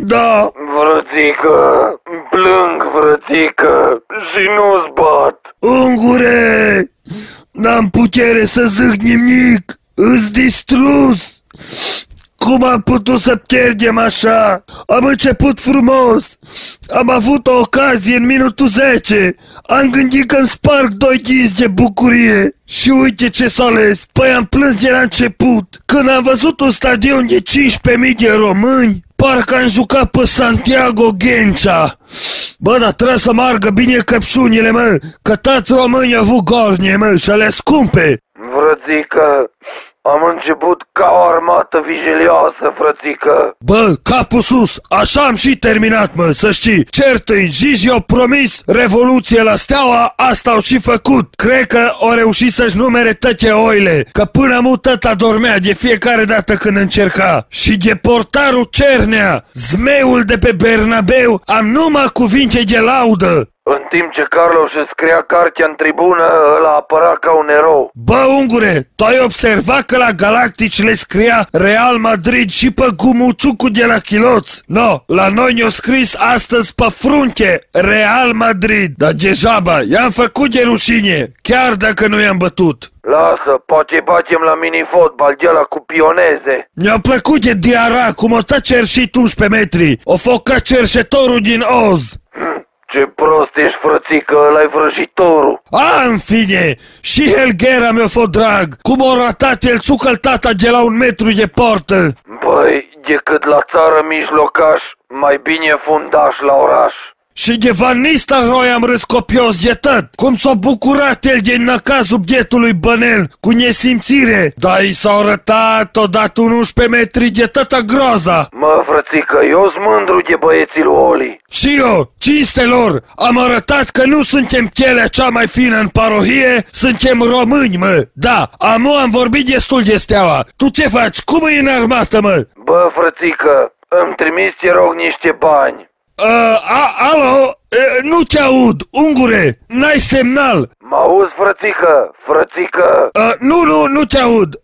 Da. Frățică, plâng, frățică, și nu-ți bat. Ungure, n-am putere să zic nimic, îs distrus. Cum am putut să pierdem așa? Am început frumos. Am avut o ocazie în minutul 10. Am gândit că îmi sparg 2 ghizi de bucurie. Și uite ce s-a ales. Păi am plâns de la început. Când am văzut un stadion de 15.000 de români, parcă am jucat pe Santiago Ghencea. Bă, dar trebuie să margă bine căpșunile, mă, că toți românii au avut gornie, mă, și alea scumpe. Frățică, am început ca o armată vigilioasă, frățică. Bă, capul sus, așa am și terminat, mă, să știi. Cert-i, Gigi au promis revoluție la Steaua, asta au și făcut. Cred că au reușit să-și numere toate oile, că până mult tăta dormea de fiecare dată când încerca. Și de portarul Cernea, zmeul de pe Bernabeu, am numai cuvinte de laudă. În timp ce Carlos își scria cartea în tribună, ăla apăra ca un erou. Bă, ungure, tu ai observat că la Galactici le scria Real Madrid și pe gumuciucul de la chiloț? No, la noi ne-o scris astăzi pe frunte Real Madrid. Dar degeaba, i-am făcut de rușine, chiar dacă nu i-am bătut. Lasă, poate batem la mini-fotbal de ăla cu pioneze. Mi-a plăcut de Diarra, cum o tă cerșit 11 metri. O foca cerșetorul din Oz. Ce prost ești, frățică, ăla-i vrăjitorul. În fine, și Helghera mi-a fost drag. Cum o ratat el țucă-l tata de la 1 metru de portă. Băi, decât la țară mijlocaș, mai bine fundaș la oraș. Și de Van Nistelrooy am râs copios de tot. Cum s-a bucurat el de năcazul bietului Bănel, cu nesimțire. Dar i s-au arătat odată un 11 metri de tătă groza. Mă, frățică, eu-s mândru de băieții lui Oli. Și eu, cinstelor, am arătat că nu suntem chelea cea mai fină în parohie, suntem români, mă. Da, am vorbit destul de Steaua. Tu ce faci? Cum e în armată, mă? Bă, frățică, îmi trimis, te rog, niște bani. Alo, nu te aud, ungure, n-ai semnal. M-auzi, frățică, frățică? Nu te aud,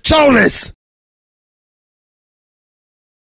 Ceaules.